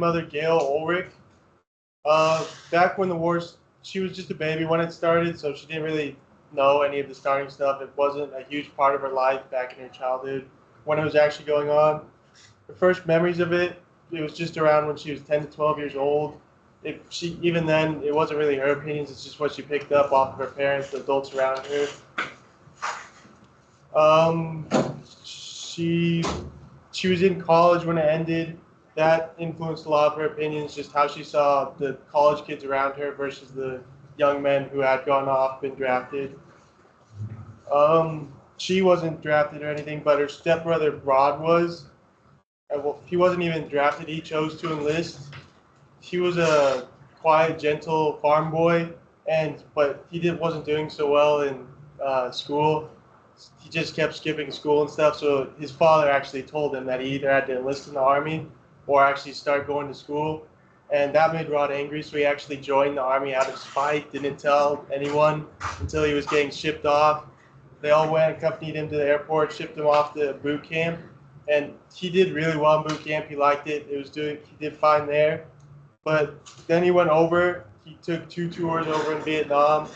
grandmother, Gail Ulrich. Back when the war, she was just a baby when it started, so she didn't really know any of the starting stuff. It wasn't a huge part of her life back in her childhood when it was actually going on. Her first memories of it, it was just around when she was 10 to 12 years old. If she even then, it wasn't really her opinions. It's just what she picked up off of her parents, the adults around her. Um, she she was in college when it ended. That influenced a lot of her opinions, just how she saw the college kids around her versus the young men who had gone off, been drafted. She wasn't drafted or anything, but her stepbrother Rod was. Well, he wasn't even drafted. He chose to enlist. He was a quiet, gentle farm boy, but he wasn't doing so well in school. He just kept skipping school and stuff. So his father actually told him that he either had to enlist in the army or actually start going to school, and that made Rod angry. So he actually joined the army out of spite. Didn't tell anyone until he was getting shipped off. They all went, accompanied him to the airport, shipped him off to boot camp, and he did really well in boot camp. He liked it. He did fine there. But then he went over. He took 2 tours over in Vietnam,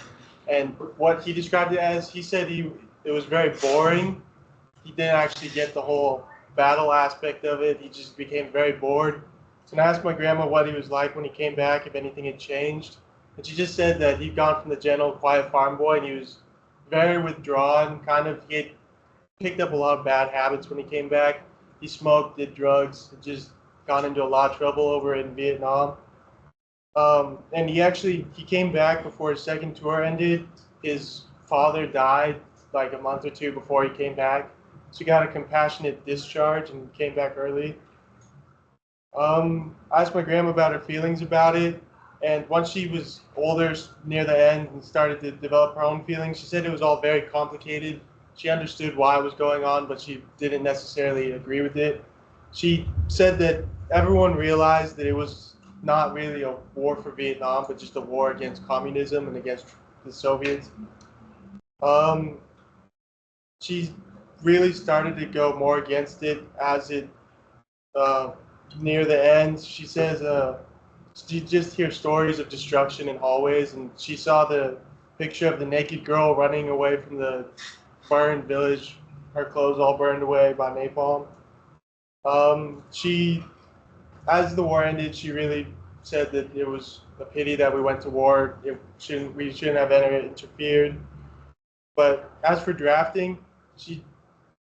and what he described it as, he said it was very boring. He didn't actually get the whole battle aspect of it. He just became very bored. So I asked my grandma what he was like when he came back, if anything had changed, and she just said that he'd gone from the gentle, quiet farm boy, and he was very withdrawn. He had picked up a lot of bad habits when he came back. He smoked, did drugs, had just got into a lot of trouble over in Vietnam. And he came back before his second tour ended. His father died like a month or two before he came back, so he got a compassionate discharge and came back early. I asked my grandma about her feelings about it, and once she was older, near the end, and started to develop her own feelings, she said it was all very complicated. She understood why it was going on, but she didn't necessarily agree with it. She said that everyone realized that it was not really a war for Vietnam, but just a war against communism and against the Soviets. Um, she really started to go more against it as it uh, near the end. She says she just hears stories of destruction in hallways, and she saw the picture of the naked girl running away from the burned village, her clothes all burned away by napalm. She, as the war ended, she really said that it was a pity that we went to war. We shouldn't have interfered. But as for drafting, she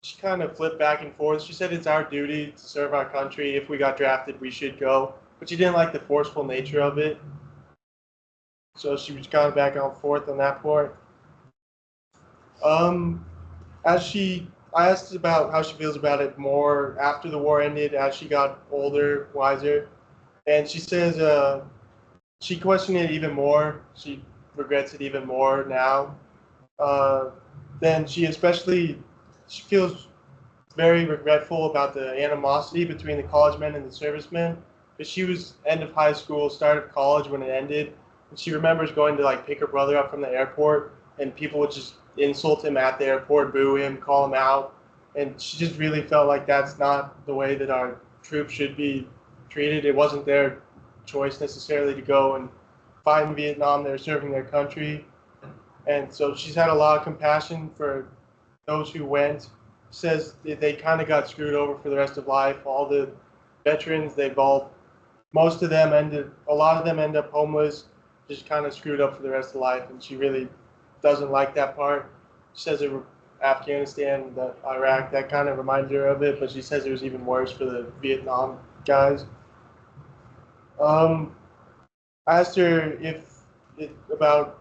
she kind of flipped back and forth. She said it's our duty to serve our country. If we got drafted, we should go. But she didn't like the forceful nature of it. So she was kind of back and forth on that part. Um, I asked about how she feels about it more after the war ended, as she got older, wiser. And she says she questioned it even more. She regrets it even more now. Uh, then she feels very regretful about the animosity between the college men and the servicemen. Because she was end of high school, start of college when it ended, and she remembers going to like pick her brother up from the airport, and people would just insult him at the airport, boo him, call him out, and she just really felt like that's not the way that our troops should be treated. It wasn't their choice necessarily to go and fight in Vietnam. They're serving their country, and so she's had a lot of compassion for those who went. Says they kind of got screwed over for the rest of life. All the veterans, a lot of them end up homeless, just kind of screwed up for the rest of life, and she really doesn't like that part. She says Afghanistan, Iraq, that kind of reminded her of it, but she says it was even worse for the Vietnam guys. Um, I asked her about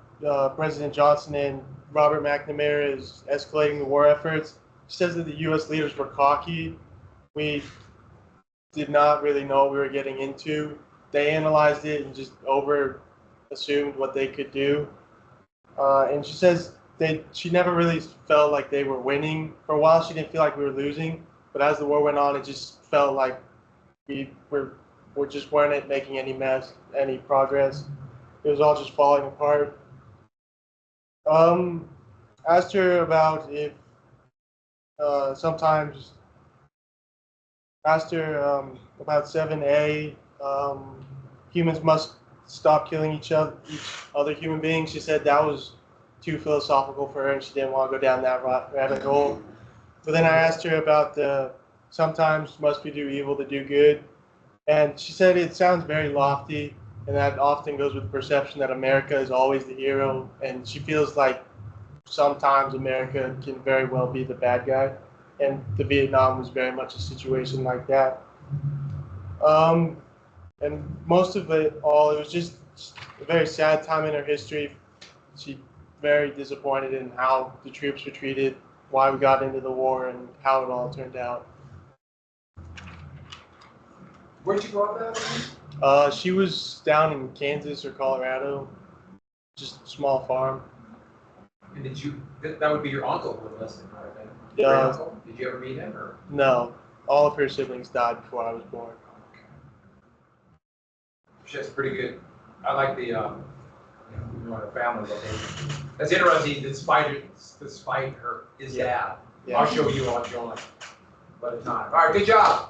President Johnson and Robert McNamara is escalating the war efforts. She says that the U.S. leaders were cocky. We did not really know what we were getting into. They analyzed it and just over assumed what they could do. And she says she never really felt like they were winning. For a while, she didn't feel like we were losing. But as the war went on, it just felt like we just weren't making any progress. It was all just falling apart. Um, Asked her about if sometimes asked her about 7A. Humans must stop killing each other human beings. She said that was too philosophical for her, and she didn't want to go down that rabbit hole. But then I asked her about the sometimes must we do evil to do good, and she said it sounds very lofty, and that often goes with the perception that America is always the hero, and she feels like sometimes America can very well be the bad guy, and the Vietnam was very much a situation like that. Um, and most of it all, it was just a very sad time in her history. She very disappointed in how the troops were treated, why we got into the war, and how it all turned out. Where'd you grow up at? She was down in Kansas or Colorado, just a small farm. And did you? That would be your uncle who enlisted, right? Then? Yeah. Uncle? Did you ever meet him, or? No, all of her siblings died before I was born. That's pretty good. I like the, we want a family that they. That's interesting. Despite his dad. Yeah. I'll show you on John. By the time. All right, good job.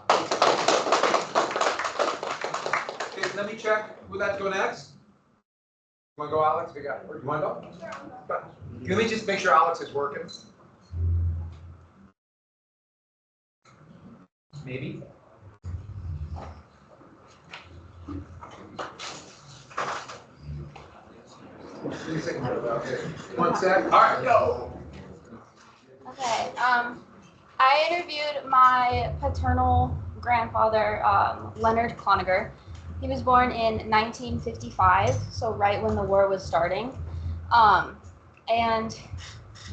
Okay, let me check. Would that go next? You want to go, Alex? You want to go? Sure. Let me just make sure Alex is working. Maybe. One sec. All right, go. Okay. I interviewed my paternal grandfather, Leonard Cloninger. He was born in 1955, so right when the war was starting. And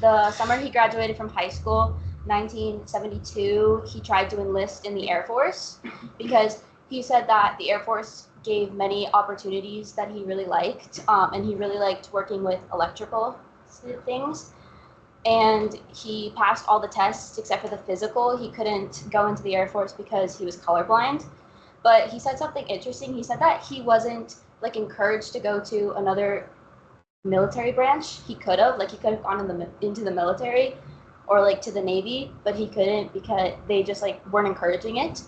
the summer he graduated from high school, 1972, he tried to enlist in the Air Force because he said that the Air Force gave many opportunities that he really liked, and he really liked working with electrical things. And he passed all the tests except for the physical. He couldn't go into the Air Force because he was colorblind. But he said something interesting. He said that he wasn't like encouraged to go to another military branch. He could have gone into the military or like to the Navy, but he couldn't because they just like weren't encouraging it.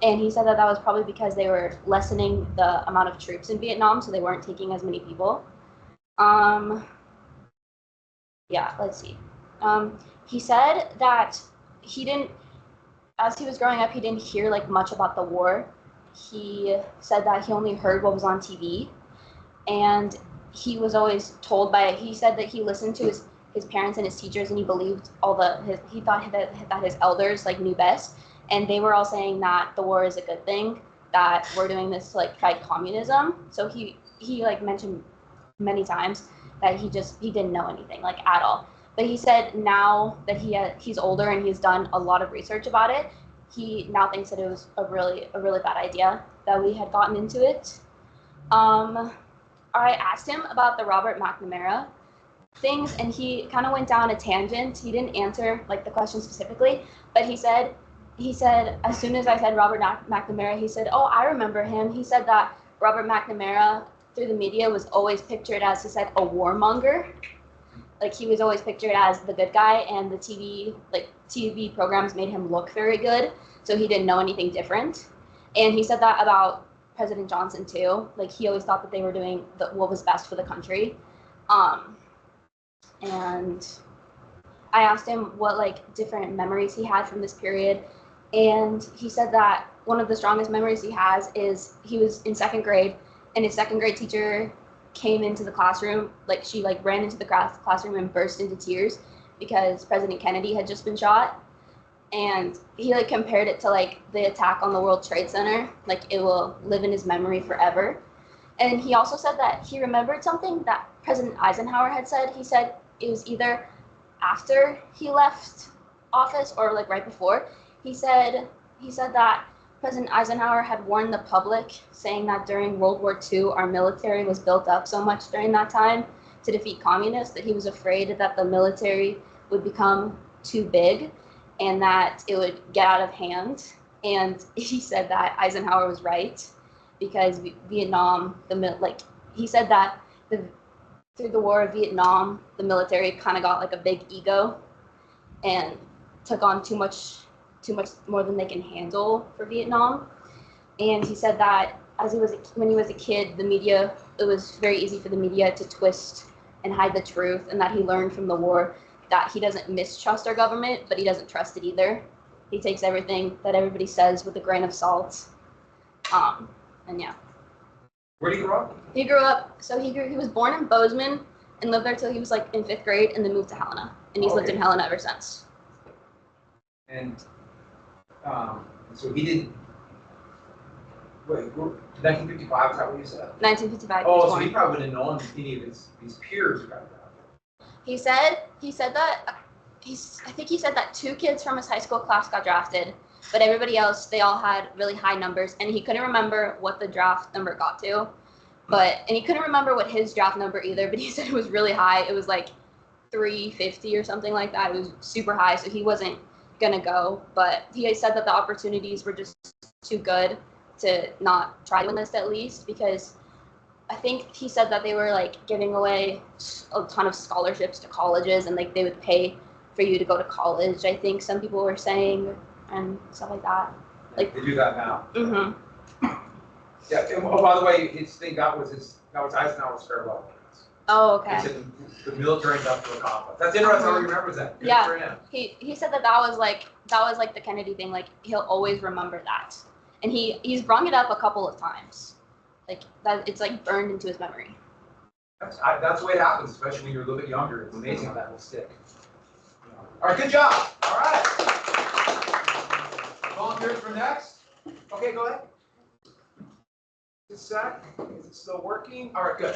And he said that that was probably because they were lessening the amount of troops in Vietnam, so they weren't taking as many people. Yeah, let's see. He said that he didn't, as he was growing up, he didn't hear like much about the war. He said that he only heard what was on TV, and he was always told he said that he listened to his parents and his teachers, and he believed he thought that his elders like knew best, and they were all saying that the war is a good thing, that we're doing this to like fight communism. So he like mentioned many times that he didn't know anything like at all. But he said now that he's older and he's done a lot of research about it, he now thinks that it was a really bad idea that we had gotten into it. I asked him about the Robert McNamara things, and he kind of went down a tangent. He didn't answer like the question specifically, but he said as soon as I said Robert McNamara, he said, "Oh, I remember him." He said that Robert McNamara through the media was always pictured as, he said, a warmonger. Like he was always pictured as the good guy, and the TV programs made him look very good, so he didn't know anything different. And he said that about President Johnson too. Like he always thought that they were doing what was best for the country. And I asked him what like different memories he had from this period, and he said that one of the strongest memories he has is he was in second grade, and his second grade teacher came into the classroom, like she like ran into the classroom and burst into tears because President Kennedy had just been shot. And he like compared it to like the attack on the World Trade Center, like it will live in his memory forever. And he also said that he remembered something that President Eisenhower had said. He said it was either after he left office or like right before. He said that President Eisenhower had warned the public, saying that during World War II, our military was built up so much during that time to defeat communists that he was afraid that the military would become too big and that it would get out of hand. And he said that Eisenhower was right, because Vietnam, he said that through the war of Vietnam, the military kind of got like a big ego and took on too much more than they can handle for Vietnam. And he said that when he was a kid, the media, it was very easy for the media to twist and hide the truth, and that he learned from the war that he doesn't mistrust our government, but he doesn't trust it either. He takes everything that everybody says with a grain of salt. And yeah. Where did you grow up? He grew up, he was born in Bozeman and lived there till he was like in 5th grade and then moved to Helena. And he's lived in Helena ever since. And so he did, wait, 1955, is that what you said? 1955. Oh, so he probably wouldn't have known any of his peers who got drafted. He said that, I think he said that 2 kids from his high school class got drafted, but everybody else, they all had really high numbers, and he couldn't remember what the draft number got to. And he couldn't remember what his draft number either, but he said it was really high. It was like 350 or something like that. It was super high, so he wasn't gonna go. But he said that the opportunities were just too good to not try to enlist at least, because I think he said that they were like giving away a ton of scholarships to colleges, and like they would pay for you to go to college. I think some people were saying, and stuff like that. Like they do that now. Mm-hmm. Yeah. And, oh, by the way, his thing that was Eisenhower's farewell address. Oh, okay. He said the military industrial complex. That's interesting. How he remembers that. Good Yeah. for him. He said that was like the Kennedy thing. Like he'll always remember that, and he's brought it up a couple of times. Like that, it's like burned into his memory. That's the way it happens, especially when you're a little bit younger. It's amazing how that will stick. All right, good job. All right. Volunteers for next? Okay, go ahead. Just a sec. Is it still working? All right, good.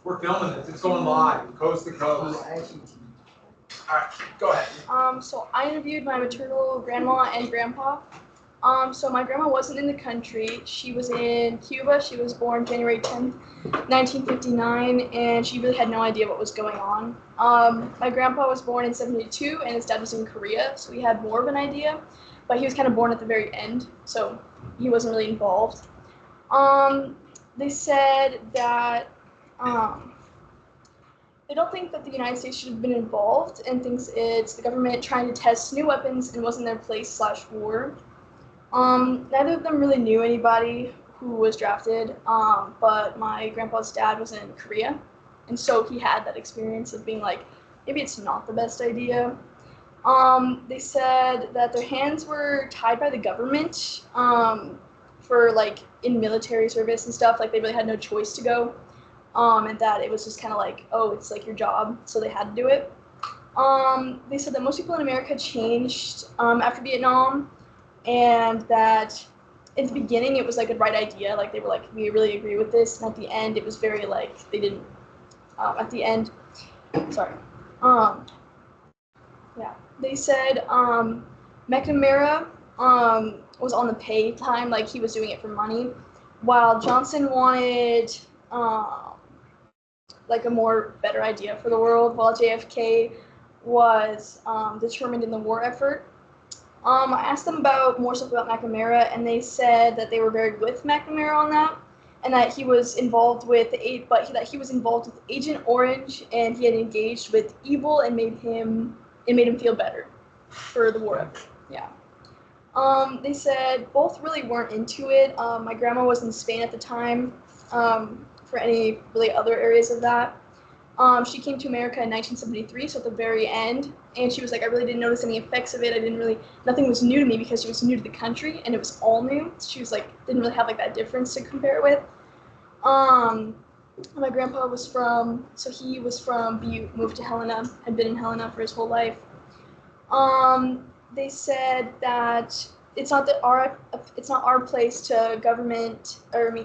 We're filming this. It's going live, coast to coast. All right, go ahead. So I interviewed my maternal grandma and grandpa. So my grandma wasn't in the country. She was in Cuba. She was born January 10th, 1959, and she really had no idea what was going on. My grandpa was born in 72, and his dad was in Korea, so he had more of an idea, but he was kind of born at the very end, so he wasn't really involved. They said that they don't think that the United States should have been involved, and thinks it's the government trying to test new weapons and wasn't their place/war. Neither of them really knew anybody who was drafted, but my grandpa's dad was in Korea, and so he had that experience of being like, maybe it's not the best idea. They said that their hands were tied by the government for like in military service and stuff, like they really had no choice to go, and that it was just kind of like, oh, it's like your job, so they had to do it. They said that most people in America changed after Vietnam, and that in the beginning it was like a right idea, like they were like, we really agree with this, and at the end it was very like they didn't. At the end, sorry. Yeah, they said McNamara was on the pay time, like he was doing it for money, while Johnson wanted like a more better idea for the world, while JFK was determined in the war effort. I asked them about more stuff about McNamara, and they said that they were very with McNamara on that, and that he was involved with that he was involved with Agent Orange, and he had engaged with evil and made him feel better for the war effort. Yeah. They said both really weren't into it. My grandma was in Spain at the time for any really other areas of that. She came to America in 1973, so at the very end, and she was like, I really didn't notice any effects of it. Nothing was new to me because she was new to the country, and it was all new. She was like, didn't really have like that difference to compare it with. My grandpa was from Butte, moved to Helena, had been in Helena for his whole life. They said that it's not our place to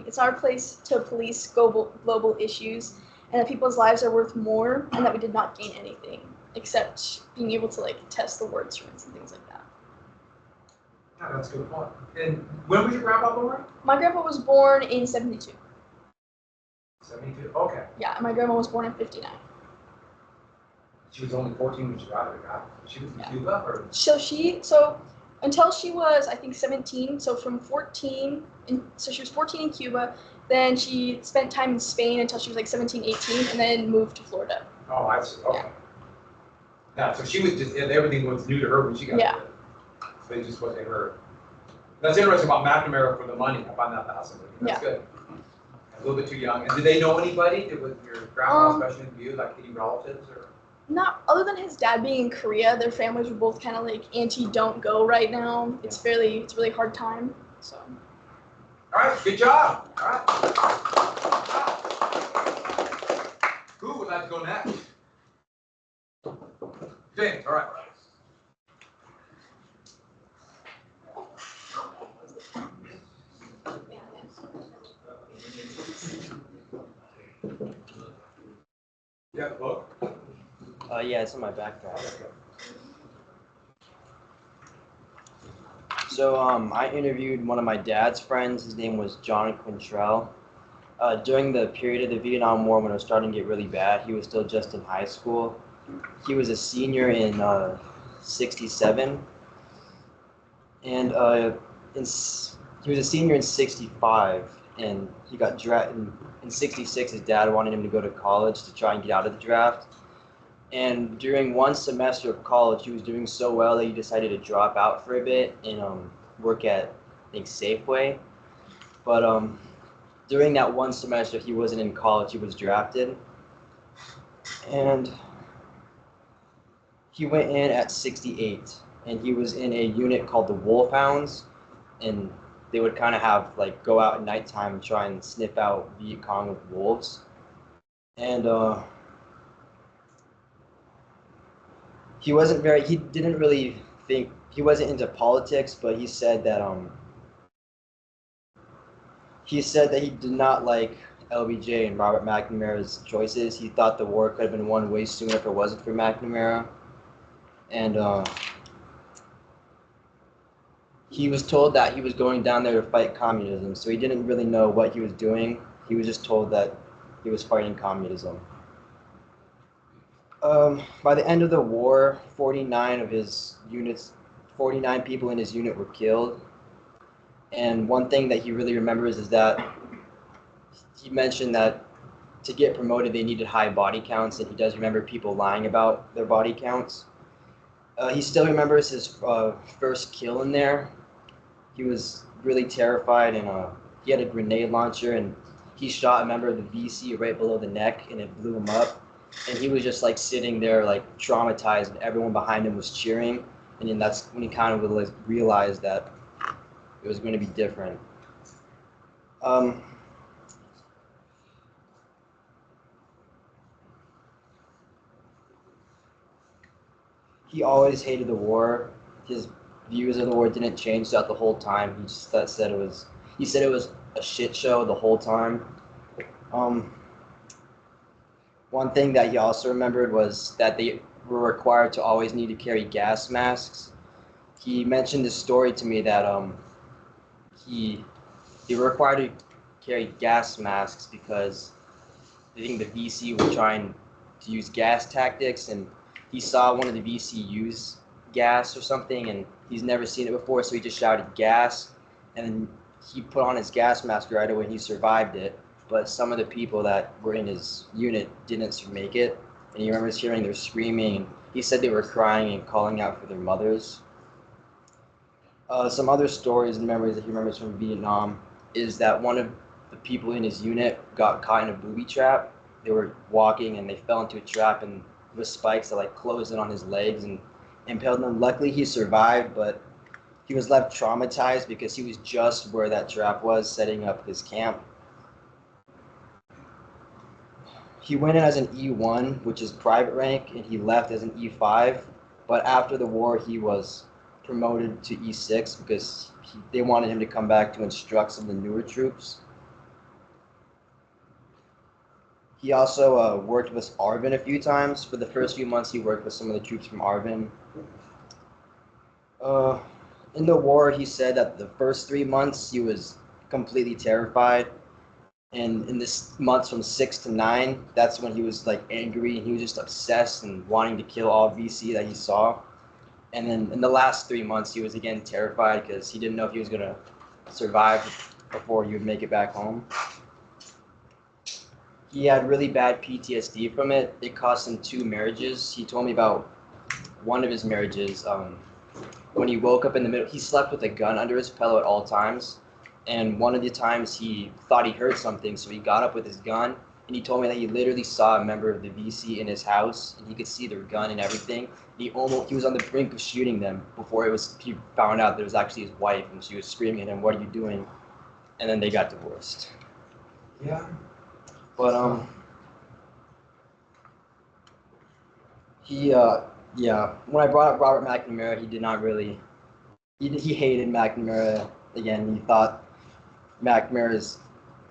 it's our place to police global issues, and that people's lives are worth more, and that we did not gain anything except being able to like test the war instruments and things like that. Yeah, that's a good point. And when was your grandpa born? My grandpa was born in 72. 72. Okay. Yeah, and my grandma was born in 59. She was only 14 when she got it. She was in Cuba, or? So until she was, I think, 17. So from 14, so she was 14 in Cuba. Then she spent time in Spain until she was like 17, 18, and then moved to Florida. Oh, I see. Okay. Yeah. Yeah, so she was just, everything was new to her when she got Yeah. it. So it just wasn't her. That's interesting about McNamara for the money. I find that fascinating. That's good. A little bit too young. And did they know anybody? Was your grandpa especially with you, like any relatives or? Not other than his dad being in Korea, their families were both kind of like anti-don't go right now. It's really hard time. So. All right, good job. All right. Who would like to go next? James, all right. You have the book? Yeah, it's in my backpack. So I interviewed one of my dad's friends. His name was John Quintrell. During the period of the Vietnam War when it was starting to get really bad, he was still just in high school. He was a senior in '67, and he was a senior in '65, and he got drafted in '66. His dad wanted him to go to college to try and get out of the draft. And during one semester of college, he was doing so well that he decided to drop out for a bit and work at, I think, Safeway. But during that one semester, he wasn't in college. He was drafted. And he went in at 68. And he was in a unit called the Wolfhounds. And they would kind of have, like, go out at nighttime and try and sniff out Viet Cong with wolves. And he didn't really think, he wasn't into politics, but he said that he did not like LBJ and Robert McNamara's choices. He thought the war could have been won way sooner if it wasn't for McNamara. And he was told that he was going down there to fight communism, so he didn't really know what he was doing. He was just told that he was fighting communism. By the end of the war, 49 people in his unit were killed. And one thing that he really remembers is that he mentioned that to get promoted, they needed high body counts, and he does remember people lying about their body counts. He still remembers his first kill in there. He was really terrified, and he had a grenade launcher, and he shot a member of the VC right below the neck, and it blew him up. And he was just like sitting there like traumatized, and everyone behind him was cheering. And then that's when he kind of realized that it was going to be different. He always hated the war. His views of the war didn't change throughout the whole time. He said it was a shit show the whole time. One thing that he also remembered was that they were required to always need to carry gas masks. He mentioned this story to me that they were required to carry gas masks because I think the VC were trying to use gas tactics, and he saw one of the VC use gas or something, and he's never seen it before, so he just shouted gas, and then he put on his gas mask right away and he survived it. But some of the people that were in his unit didn't make it, and he remembers hearing their screaming. He said they were crying and calling out for their mothers. Some other stories and memories that he remembers from Vietnam is that one of the people in his unit got caught in a booby trap. They were walking and they fell into a trap, and with spikes that like closed in on his legs and impaled them. Luckily he survived, but he was left traumatized because he was just where that trap was, setting up his camp. He went in as an E1, which is private rank, and he left as an E5. But after the war, he was promoted to E6 because they wanted him to come back to instruct some of the newer troops. He also worked with ARVN a few times. For the first few months, he worked with some of the troops from ARVN. In the war, he said that the first 3 months, he was completely terrified. And in this months from 6 to 9, that's when he was like angry, and he was just obsessed and wanting to kill all VC that he saw. And then in the last 3 months, he was again terrified because he didn't know if he was going to survive before he would make it back home. He had really bad PTSD from it. It cost him 2 marriages. He told me about one of his marriages. when he woke up in the middle, he slept with a gun under his pillow at all times. And one of the times he thought he heard something, so he got up with his gun. And he told me that he literally saw a member of the VC in his house, and he could see their gun and everything. He was on the brink of shooting them before he found out that it was actually his wife, and she was screaming at him, "What are you doing?" And then they got divorced. Yeah. But when I brought up Robert McNamara, he did not really. He hated McNamara. Again, he thought McNamara's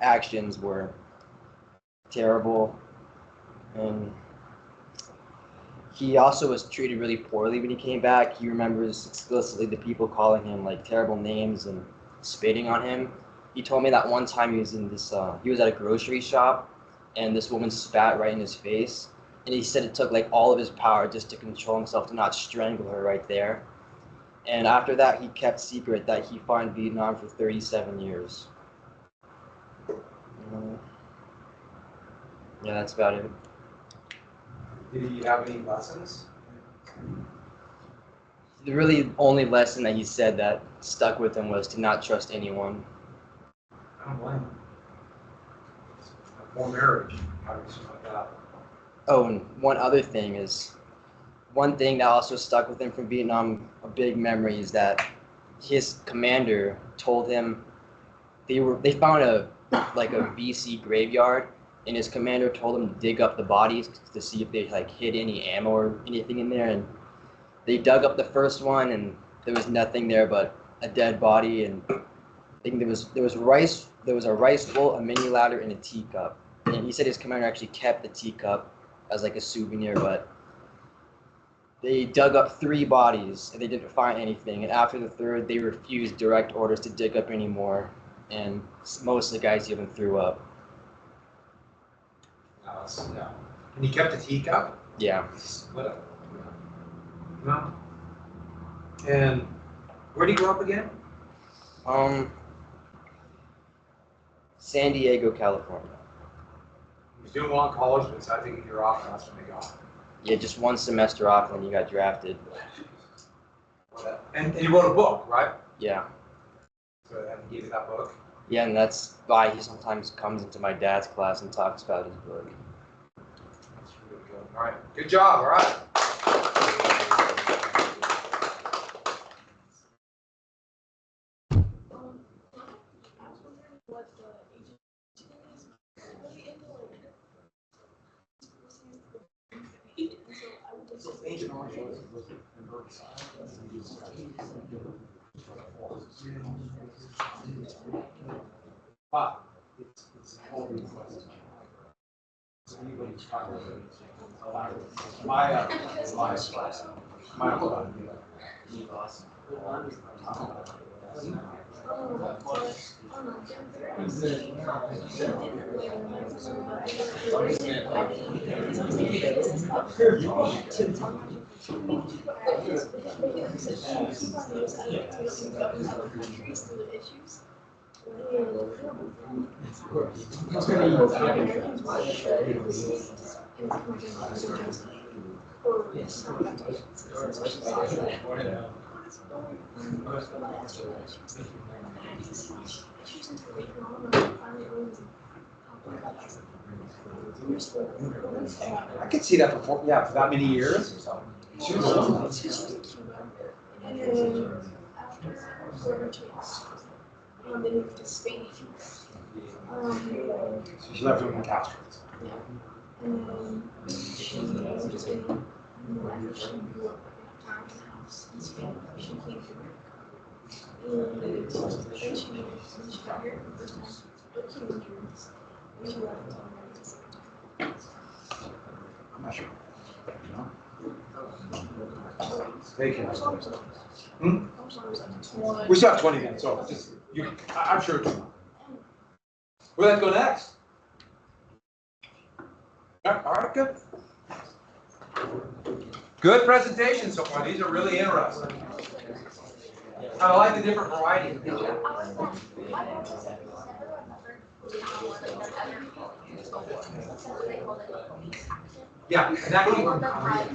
actions were terrible, and he also was treated really poorly when he came back. He remembers explicitly the people calling him like terrible names and spitting on him. He told me that one time he was at a grocery shop, and this woman spat right in his face, and he said it took like all of his power just to control himself to not strangle her right there. And after that, he kept secret that he fought in Vietnam for 37 years. Yeah, that's about it. Did he have any lessons? The really only lesson that he said that stuck with him was to not trust anyone. I don't blame him. More marriage, obviously, like that. Oh, and one thing that also stuck with him from Vietnam, a big memory, is that his commander told him they found a VC graveyard, and his commander told him to dig up the bodies to see if they like hid any ammo or anything in there, and they dug up the first one, and there was nothing there but a dead body, and I think there was a rice bowl, a mini ladder, and a teacup. And he said his commander actually kept the teacup as like a souvenir, but they dug up 3 bodies and they didn't find anything. And after the 3rd, they refused direct orders to dig up any more, and most of the guys even threw up. Yeah. And he kept a teacup? Yeah. Split up. No. And where did he grow up again? San Diego, California. He was doing well in college, but decided to take a year off, and that's when they got. Yeah, just 1 semester off, and then he got drafted. And he wrote a book, right? Yeah. So he gave you that book? Yeah, and that's why he sometimes comes into my dad's class and talks about his book. That's really good. All right. Good job. All right. What the agency is really into, like, and so I would just Agent Orange. Wow. It's a whole new question. My uncle. I could see that for that many years. And then after Gorbachev, they moved to Spain. She left him in Castro. Yeah. And then she moved to Spain. And then after she grew up in a townhouse in Spain, she came to America. And then she got here for the first time. But she was yours. And she left to America the second time. I'm not sure. Thank you. We still have 20 minutes, so just I'm sure it's enough. Where let's go next? All right, good. Good presentation so far. These are really interesting. I like the different varieties. Yeah, and that came from Korea.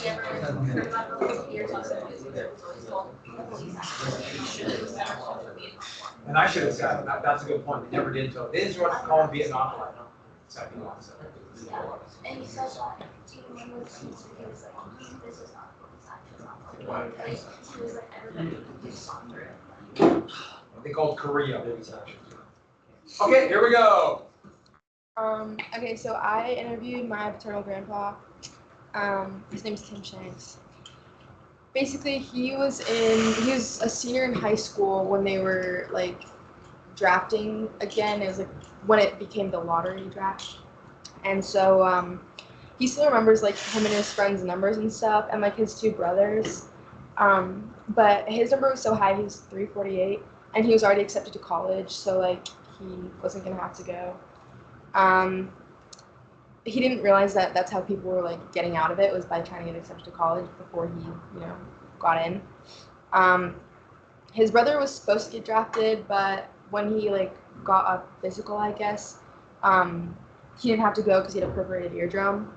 you ever heard about those years on the news? It was always called the police act. And I should have said, that's a good point, they never did until, they didn't call them Vietnam War. Second one, so. Yeah, and he said that even when those scenes, he was like, this is not police act, it's not police act. He was like, everybody just saw through it. They called Korea. Okay, here we go. Okay, so I interviewed my paternal grandpa. His name's Tim Shanks. Basically, he was a senior in high school when they were like drafting again. It was like when it became the lottery draft. And so he still remembers like him and his friends' numbers and stuff, and like his two brothers. But his number was so high, he was 348, and he was already accepted to college, so like he wasn't gonna have to go. He didn't realize that that's how people were like getting out of it, was by trying to get accepted to college before he, got in. His brother was supposed to get drafted, but when he like got a physical, I guess, he didn't have to go because he had a perforated eardrum.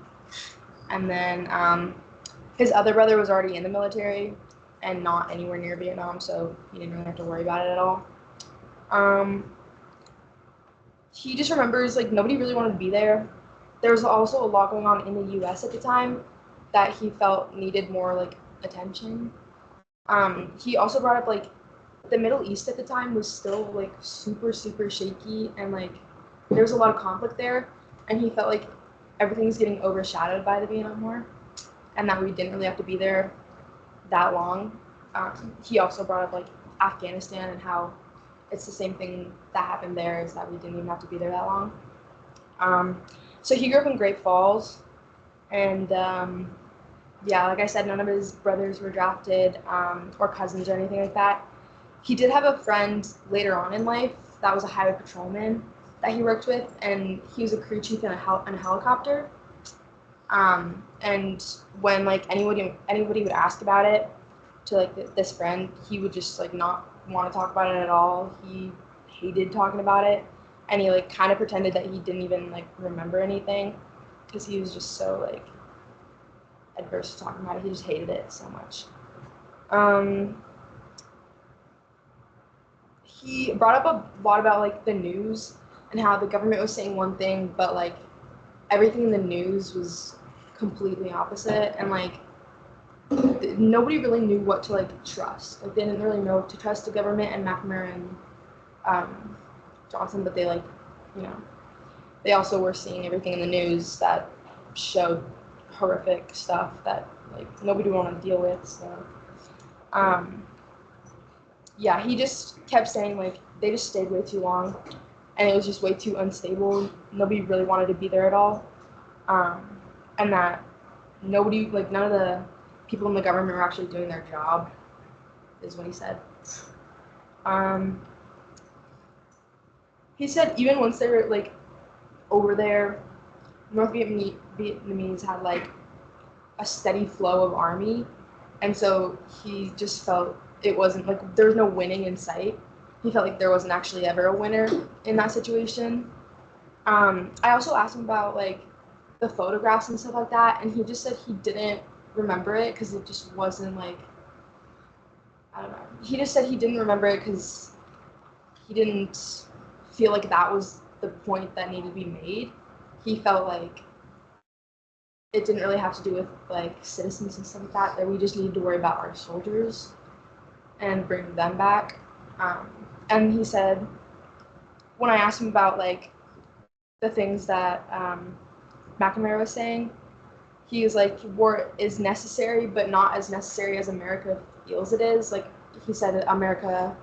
And then his other brother was already in the military and not anywhere near Vietnam, so he didn't really have to worry about it at all. He just remembers like nobody really wanted to be there. There was also a lot going on in the U.S. at the time that he felt needed more like attention. He also brought up like the Middle East at the time was still like super shaky, and like there was a lot of conflict there, and he felt like everything was getting overshadowed by the Vietnam War, and that we didn't really have to be there that long. He also brought up like Afghanistan and how it's the same thing that happened there, is that we didn't even have to be there that long. So he grew up in Great Falls, and yeah, like I said, none of his brothers were drafted or cousins or anything like that. He did have a friend later on in life that was a highway patrolman that he worked with, and he was a crew chief in a helicopter. And when like anybody would ask about it to like this friend, he would just like not want to talk about it at all. He hated talking about it, and he like kind of pretended that he didn't even like remember anything because he was just so like adverse to talking about it. He just hated it so much. He brought up a lot about like the news and how the government was saying one thing, but like everything in the news was completely opposite, and like nobody really knew what to like trust. Like they didn't really know to trust the government and McNamara and Johnson, but they like, they also were seeing everything in the news that showed horrific stuff that like nobody would want to deal with. So yeah, he just kept saying like they just stayed way too long, and it was just way too unstable. Nobody really wanted to be there at all, and that nobody, like none of the people in the government were actually doing their job, is what he said. He said even once they were like over there, North Vietnamese had like a steady flow of army, and so he just felt it wasn't like there was no winning in sight. He felt like there wasn't actually ever a winner in that situation. I also asked him about like the photographs and stuff like that, and he just said he didn't remember it because it just wasn't like, I don't know. He just said he didn't remember it because he didn't feel like that was the point that needed to be made. He felt like it didn't really have to do with like citizens and stuff like that, that we just needed to worry about our soldiers and bring them back. And he said, when I asked him about like the things that McNamara was saying, he was like, war is necessary, but not as necessary as America feels it is. Like he said, that America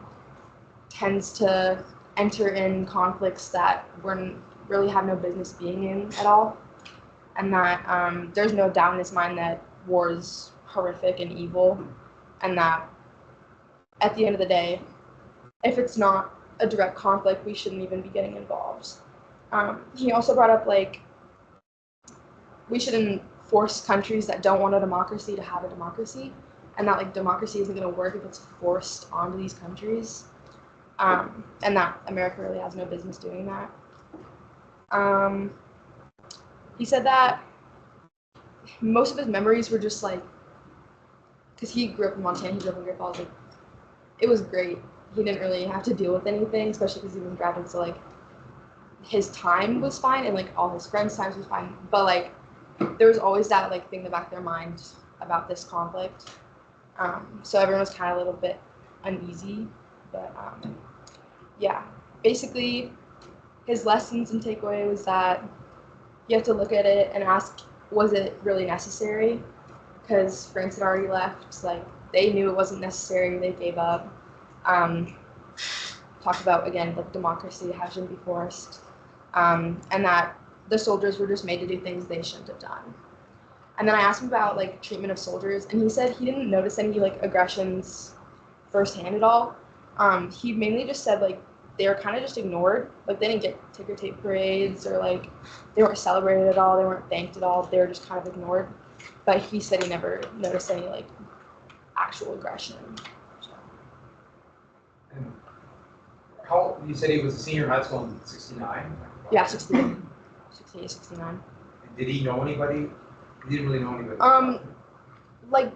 tends to enter in conflicts that we really have no business being in at all, and that there's no doubt in his mind that war is horrific and evil, and that at the end of the day, if it's not a direct conflict, we shouldn't even be getting involved. He also brought up like we shouldn't force countries that don't want a democracy to have a democracy, and that like democracy isn't going to work if it's forced onto these countries, and that America really has no business doing that. He said that most of his memories were just like because he grew up in Montana, he grew up in Great Falls. Like, it was great. He didn't really have to deal with anything, especially because he was drafted. So like, his time was fine, and like all his friends' times was fine. But like, there was always that like thing in the back of their mind about this conflict. So everyone was kind of a little bit uneasy. But yeah, basically, his lessons and takeaway was that you have to look at it and ask, was it really necessary? Because France had already left. Like, they knew it wasn't necessary. They gave up. Talked about, again, like democracy, how it shouldn't be forced. And that the soldiers were just made to do things they shouldn't have done. And then I asked him about like treatment of soldiers, and he said he didn't notice any like aggressions firsthand at all. He mainly just said like they were kind of just ignored. Like, they didn't get ticker tape parades, or like they weren't celebrated at all. They weren't thanked at all. They were just kind of ignored. But he said he never noticed any like actual aggression. So. And how, you said he was a senior in high school in 69? Yeah, 68, 69. And did he know anybody? He didn't really know anybody. Like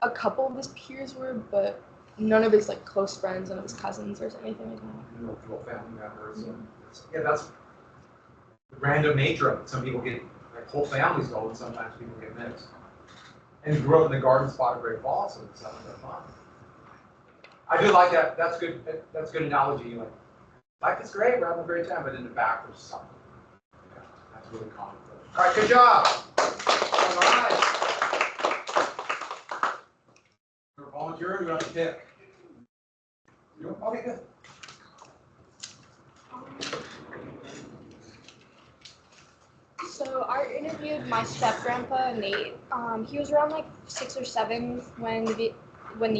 a couple of his peers were, but none of his like close friends, none of his cousins or anything like that. No dual family members. Yeah, that's the random nature of it. Some people get, like, whole families go, and sometimes people get mixed. And he grew up in the garden spot of Great Falls, so it's not that fun. I do like that. That's good. That's good analogy. Like, life is great, we're having a great time, but in the back there's something. Yeah, that's really common. All right, good job. All right. You're a volunteer, you're on a pick. Okay, good. So I interviewed my step grandpa Nate. He was around like 6 or 7 when the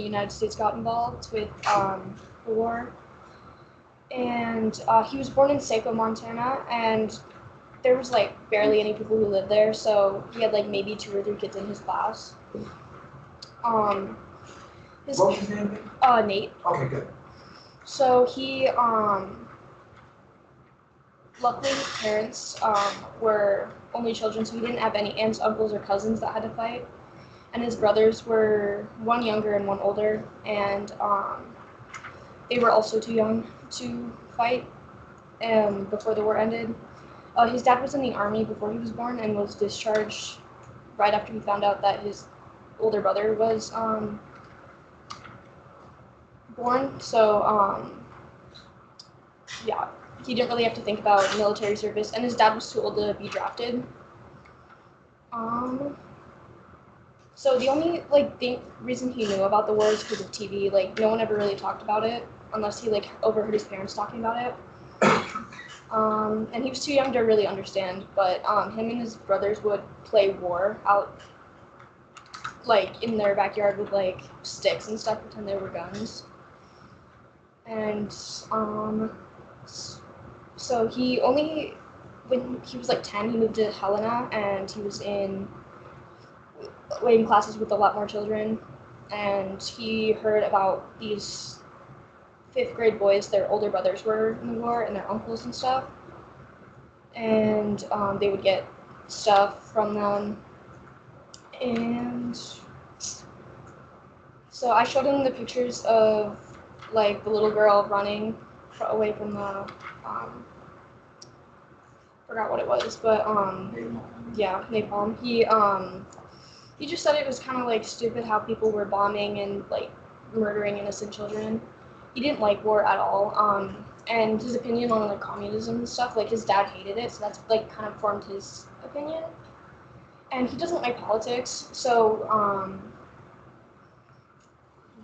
United States got involved with the war, and he was born in Saco, Montana, and there was like barely any people who lived there, so he had like maybe 2 or 3 kids in his class. What was his name again? Nate. Okay, good. So he luckily his parents were only children, so he didn't have any aunts, uncles, or cousins that had to fight. And his brothers were one younger and one older, and they were also too young to fight before the war ended. His dad was in the army before he was born and was discharged right after he found out that his older brother was born. So yeah, he didn't really have to think about military service, and his dad was too old to be drafted. So the only reason he knew about the war is because of TV. Like, no one ever really talked about it unless he like overheard his parents talking about it. And he was too young to really understand. But him and his brothers would play war out like in their backyard with like sticks and stuff, pretend they were guns. And so he only, when he was like 10, he moved to Helena, and he was in waiting classes with a lot more children, and he heard about these 5th grade boys. Their older brothers were in the war, and their uncles and stuff, and they would get stuff from them. And so I showed him the pictures of like the little girl running away from the forgot what it was, but yeah, napalm. He just said it was kind of like stupid how people were bombing and like murdering innocent children. He didn't like war at all. And his opinion on like communism and stuff, like his dad hated it, so that's like kind of formed his opinion. And he doesn't like politics, so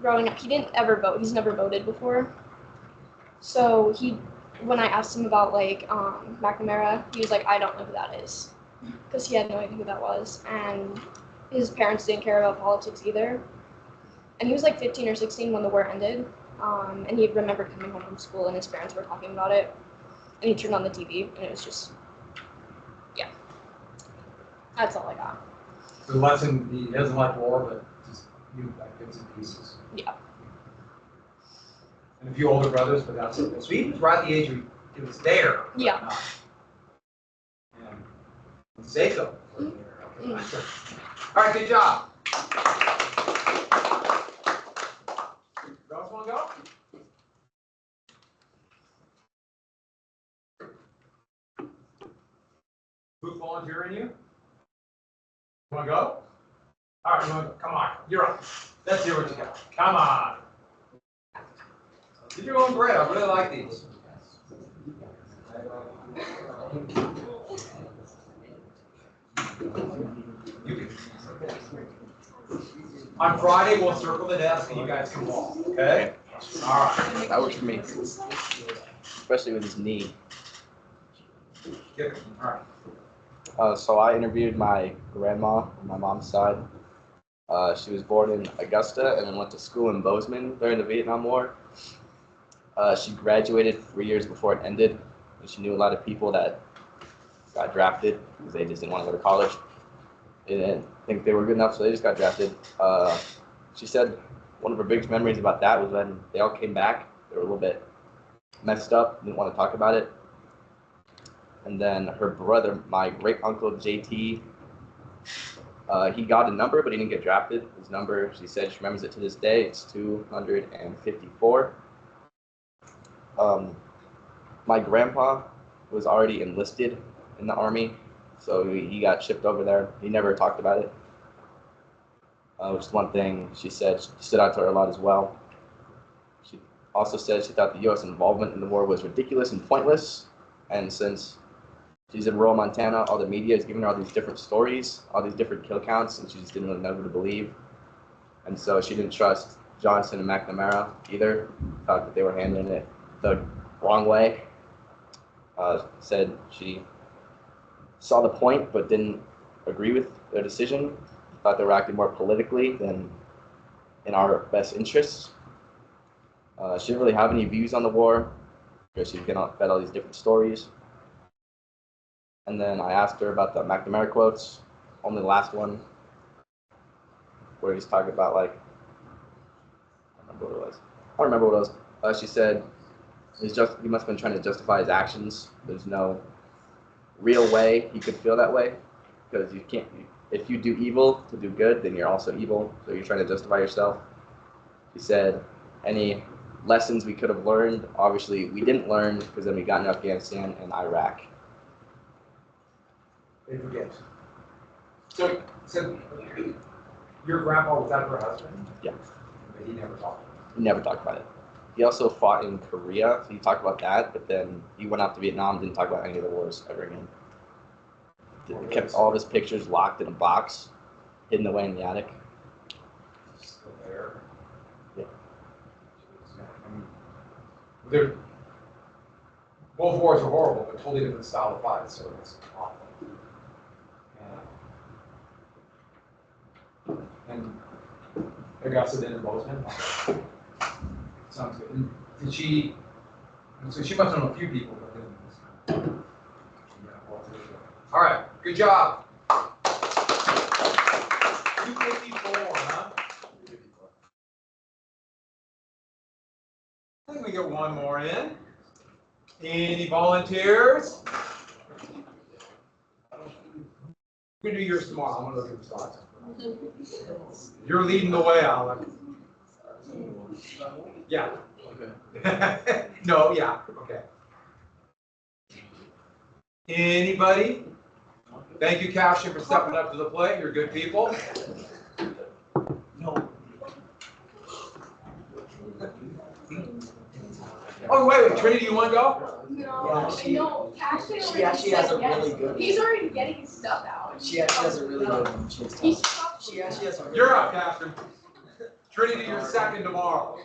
growing up, he didn't ever vote. He's never voted before. So when I asked him about like McNamara, he was like, I don't know who that is, because he had no idea who that was. And his parents didn't care about politics either. And he was like 15 or 16 when the war ended. And he remembered coming home from school and his parents were talking about it. And he turned on the TV, and it was just, yeah. That's all I got. The lesson, he doesn't like war, but just knew like bits and pieces. Yeah. And a few older brothers, but that's it. So he was right at the age he was there. But Yeah. not. And Seiko was there. Okay. All right, good job. Who's volunteering you? You wanna go? All right, come on, you're up. Let's hear what you got. Come on. These are going great. I really like these. On Friday, we'll circle the desk and you guys can walk, okay? All right. That works for me, especially with his knee. All right. So I interviewed my grandma on my mom's side. She was born in Augusta and then went to school in Bozeman during the Vietnam War. She graduated 3 years before it ended, and she knew a lot of people that got drafted because they just didn't want to go to college. They didn't think they were good enough, so they just got drafted. She said one of her biggest memories about that was when they all came back. They were a little bit messed up, didn't want to talk about it. And then her brother, my great uncle JT, he got a number, but he didn't get drafted. His number, she said, she remembers it to this day. It's 254. My grandpa was already enlisted in the Army, so he got shipped over there. He never talked about it, which is one thing she said stood out to her a lot as well. She also said she thought the U.S. involvement in the war was ridiculous and pointless, and since she's in rural Montana, all the media is giving her all these different stories, all these different kill counts, and she just didn't really know who to believe. And so she didn't trust Johnson and McNamara either, thought that they were handling it the wrong way. Said she saw the point but didn't agree with their decision, thought they were acting more politically than in our best interests. She didn't really have any views on the war because she fed all these different stories. And then I asked her about the McNamara quotes, only the last one, where he's talking about, like, I don't remember what it was. She said, he must have been trying to justify his actions. There's no real way he could feel that way, because you can't, if you do evil to do good, then you're also evil, so you're trying to justify yourself. He said, any lessons we could have learned, obviously we didn't learn, because then we got in Afghanistan and Iraq. They forget. So your grandpa, was that her husband? Yeah. But he never talked. He never talked about it. He also fought in Korea, so he talked about that, but then he went out to Vietnam, didn't talk about any of the wars ever again. He kept all of his pictures locked in a box, hidden away in the attic. Still there. Yeah. Both wars are horrible, but totally different style of fight, so it's awful. And Augusta then in Bozeman. Sounds good. And did she? So she must know a few people, but then. All right. Good job. 254, huh? I think we get one more in. Any volunteers? We can do yours tomorrow. I'm gonna look at the spots. You're leading the way, Alec. Yeah. Okay. No, yeah, okay. Anybody? Thank you, Cashin, for stepping up to the plate. You're good people. No. Oh, wait, Trinity, you want to go? No, Cashin She actually has a really good one. He's already getting his stuff out. She actually has a really good one. She actually has a really You're up, Cashin. Trinity, you're second tomorrow.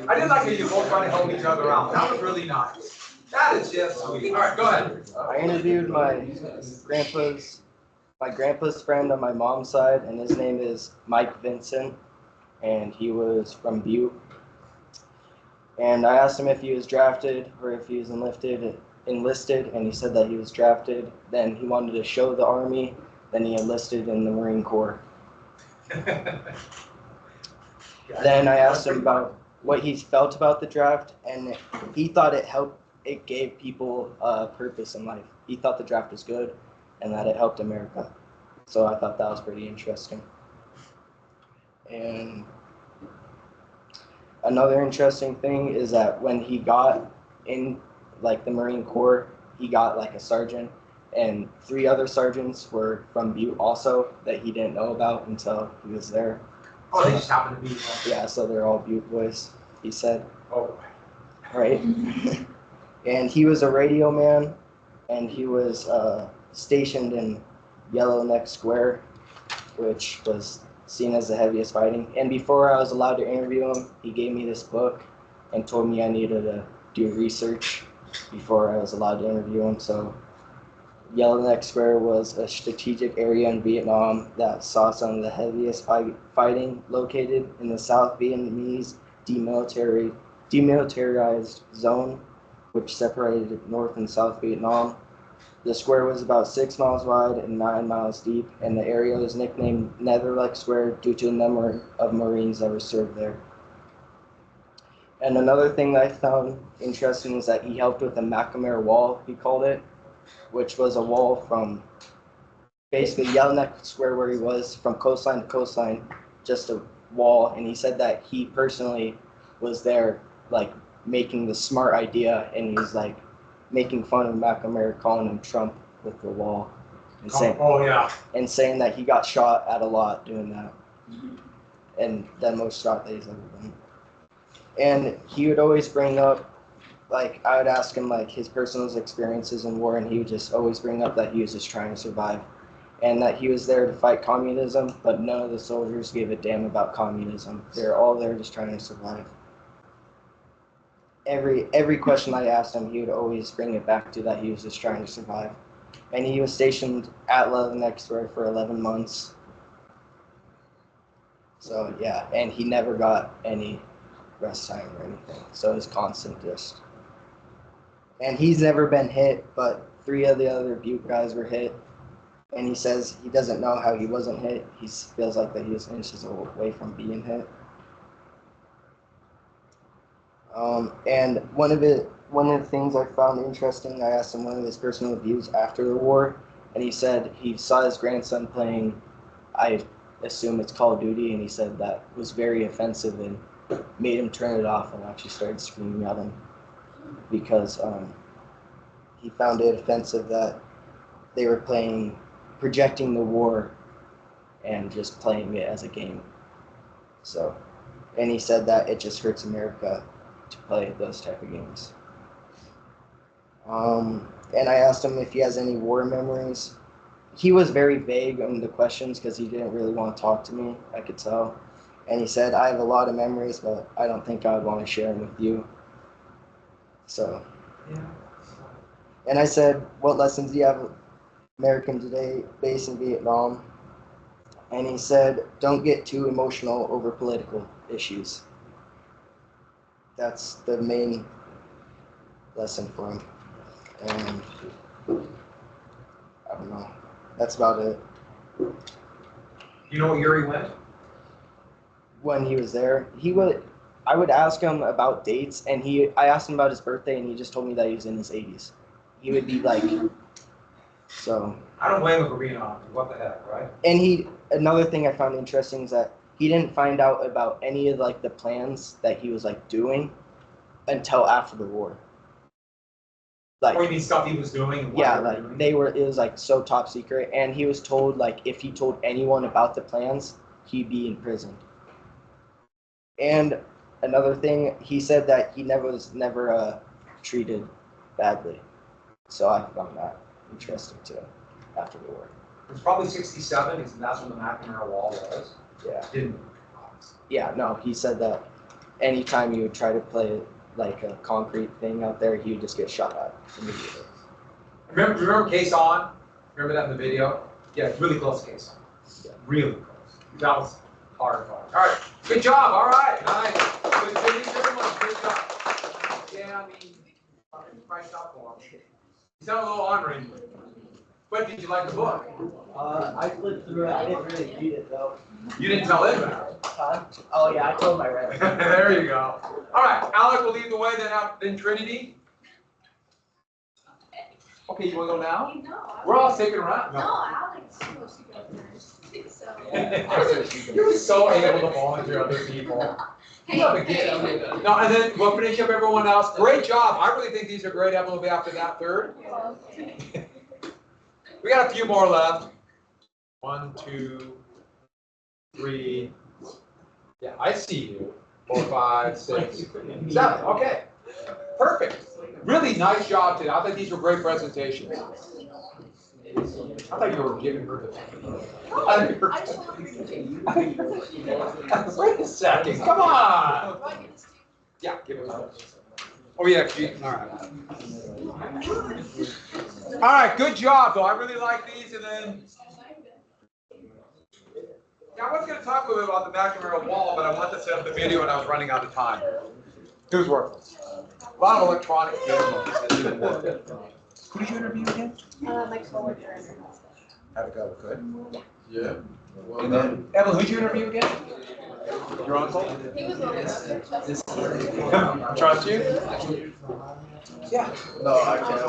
I did like how you both trying to help each other out. That was really nice. That is just sweet. All right, go ahead. I interviewed my grandpa's friend on my mom's side, and his name is Mike Vincent, and he was from Butte. And I asked him if he was drafted or if he was enlisted, and he said that he was drafted. Then he wanted to show the Army. Then he enlisted in the Marine Corps. Then I asked him about what he felt about the draft, and he thought it gave people a purpose in life. He thought the draft was good and that it helped America. So I thought that was pretty interesting. And Another interesting thing is that when he got in like the Marine Corps, he got like a sergeant, and 3 other sergeants were from Butte also that he didn't know about until he was there. Oh, they just happen to be. Yeah, so they're all Butte boys, he said. Oh, Right? And he was a radio man, and he was stationed in Yellowneck Square, which was seen as the heaviest fighting. And before I was allowed to interview him, he gave me this book and told me I needed to do research before I was allowed to interview him. So Yellowneck Square was a strategic area in Vietnam that saw some of the heaviest fighting located in the South Vietnamese demilitarized zone, which separated North and South Vietnam. The square was about 6 miles wide and 9 miles deep, and the area was nicknamed Netherlick Square due to the number of Marines that were served there. And another thing that I found interesting is that he helped with the McNamara Wall, he called it, which was a wall from basically Yellowneck Square where he was, from coastline to coastline, just a wall. And he said that he personally was there, like, making the smart idea, and he's like making fun of McNamara, calling him Trump with the wall, and saying that he got shot at a lot doing that, and the most shot that he's ever been. And he would always bring up, like, I would ask him like his personal experiences in war, and he would just always bring up that he was just trying to survive, and that he was there to fight communism, but none of the soldiers gave a damn about communism. They're all there just trying to survive. Every question I asked him, he would always bring it back to that he was just trying to survive. And he was stationed at Yellowneck Square for 11 months. So yeah, and he never got any rest time or anything. So it was constant just. And he's never been hit, but 3 of the other Butte guys were hit. And he says he doesn't know how he wasn't hit. He feels like that he was inches away from being hit. And one of the things I found interesting, I asked him one of his personal views after the war, and he said he saw his grandson playing, I assume it's Call of Duty, and he said that was very offensive and made him turn it off and actually started screaming at him because he found it offensive that they were projecting the war and just playing it as a game. So, and he said that it just hurts America to play those type of games. And I asked him if he has any war memories. He was very vague on the questions because he didn't really want to talk to me, I could tell. And he said, I have a lot of memories, but I don't think I would want to share them with you. So, Yeah. and I said, what lessons do you have American today based in Vietnam? And he said, don't get too emotional over political issues. That's the main lesson for him. And I don't know. That's about it. You know what year he went? When he was there, I would ask him about dates, and I asked him about his birthday, and he just told me that he was in his 80s. He would be like, so. I don't blame him for being on. What the heck, right? And another thing I found interesting is that he didn't find out about any of like the plans that he was like doing until after the war. Like, Or you mean stuff he was doing? And what yeah, they were like doing? it was like so top secret, and he was told like if he told anyone about the plans, he'd be in prison. And another thing, he said that he was never treated badly. So I found that interesting too, after the war. It was probably 67, and that's when the McNamara Wall was. Yeah. Didn't. Yeah, no, he said that anytime you would try to play like a concrete thing out there, he would just get shot at immediately. Remember Case On? Remember that in the video? Yeah, really close to Case On. Yeah. Really close. That was hard. All right, good job. All right, nice. Good everyone. Good job. Yeah, I mean, fucking priced out for him. You sound a little honoring. But did you like the book? I flipped through it. I didn't really read it though. You didn't tell him about it. Oh yeah, I told my rep. There you go. All right, Alec will lead the way, then Trinity. Okay, you want to go now? No, We're all sticking around. no, Alex is supposed to go first. So. You're so able to volunteer other people. You have a gift. No, and then we'll finish up everyone else. Great job. I really think these are great. Evan will be after that third. We got a few more left. 1, 2, 3. Yeah, I see you. 4, 5, 6, 7. Okay. Perfect. Really nice job today. I thought these were great presentations. I thought you were giving her the. Wait a second. Come on. Yeah, give it. Oh yeah, all right. All right, good job though. I really like these, and then. Yeah, I was going to talk a little bit about the McNamara wall, but I wanted to set up the video and I was running out of time. It was worthless. A lot of electronic demos. Who did you interview again? My coworker. How'd it go? Good? Yeah. Well, And then, Evan, who'd you interview again? Your uncle? He was on Trust you? Yeah. no, I can't.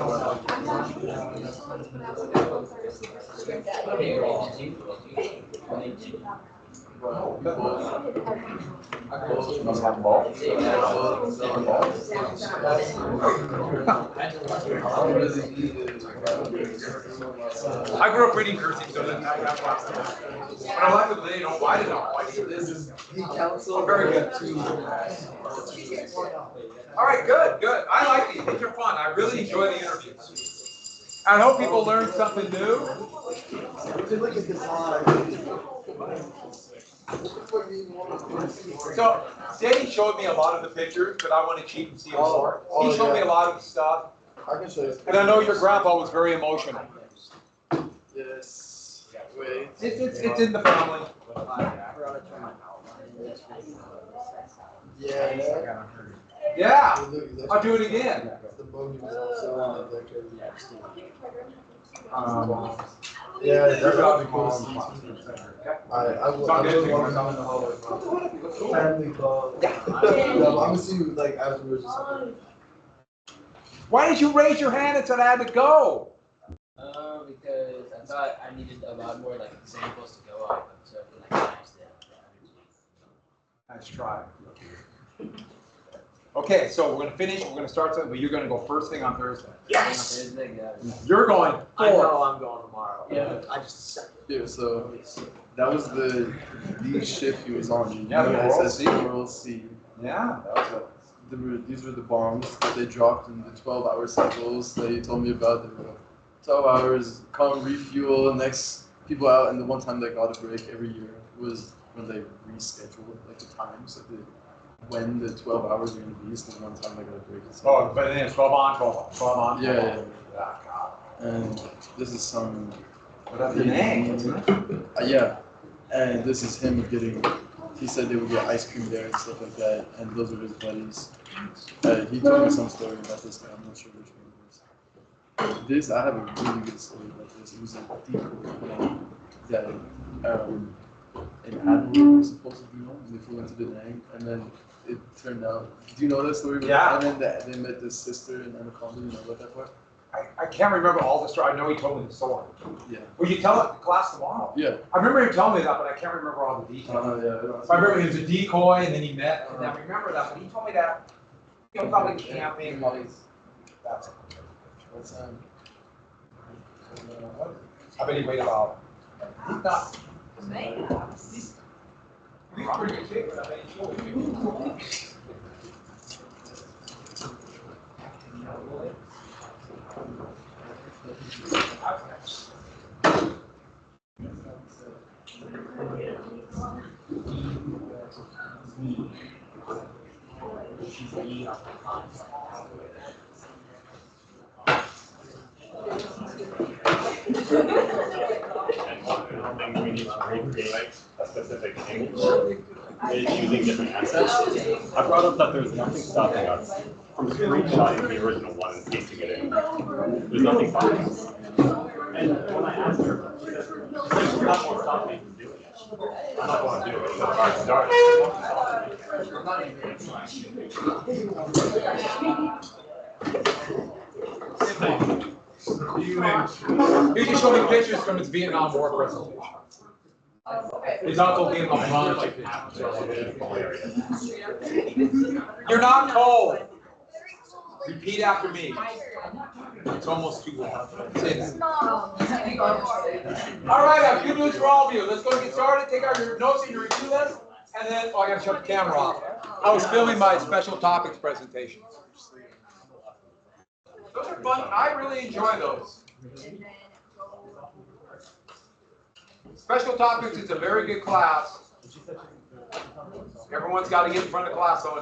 Must have balls. I grew up reading cursive, so then I got lots of that. But I like that they don't write it out. Oh, very good. All right, good, good. I like these. These are fun. I really enjoy the interviews. I hope people learned something new. So, Danny showed me a lot of the pictures, but I want to cheat and see more. He showed me a lot of the stuff. I can show you. And I know your grandpa was very emotional. Yes. Wait. It's in the family. Yeah. Yeah, I'll do it again. The bogey was also yeah, that's probably cool. I really want to come in the hallway. Family call. Yeah, but I'm gonna see you like afterwards or something. Why did you raise your hand and said I had to go? Because I thought I needed a lot more like examples to go off of, so I feel like I Nice try. Okay, so we're gonna finish. We're gonna start something, but you're gonna go first thing on Thursday. Yes. You're going I fourth. know I'm going tomorrow. Yeah. I just said Yeah, so that was the ship he was on. Yeah, the World Sea. World Sea. Yeah, that was These were the bombs that they dropped in the 12-hour cycles that you told me about. They were 12 hours, come refuel, next people out, and the one time they got a break every year was when they rescheduled like the times of when the 12 hours are going to be. So the one time they got a break. Oh, but then it's 12 on, 12 off, 12 on. Yeah, 12 yeah. off. Ah, God. And this is some. What's the name? Yeah, and this is him getting. He said they would get ice cream there and stuff like that, and those are his buddies. He told me some story about this guy. I'm not sure which one it is. This I have a really good story about this. It was a decoy that an admiral was supposed to be on, and they flew into Da Nang, and then it turned out. Do you know that story? Yeah. And then they met this sister in Anaconda. You know about that part? I can't remember all the story. I know he told me the story. Yeah. Will you tell it to class tomorrow? Yeah. I remember him telling me that, but I can't remember all the details. Yeah. So I remember he was a decoy, and then he met, and I remember that, but he told me that, you know, probably camping, probably, that's it. What's I bet he weighed about, not, he's pretty good shape, but I bet he's We need to recreate a specific thing using different assets. I brought up that there's nothing stopping us from screenshotting the original one and pasting it in. There's nothing stopping us. And when I asked her, she said, there's a lot more stopping me from doing it. I'm not going to do it, so I started. He just showed me pictures from his Vietnam War presentation. His uncle gave him a bunch of Hilarious. You're not cold. Repeat after me. It's almost too warm. Say that. All right, I have good news for all of you. Let's go get started. Take out your notes and your review list. And then, oh, I gotta shut the camera off. I was filming my special topics presentation. Those are fun. I really enjoy those. Special topics is a very good class. Everyone's got to get in front of class, so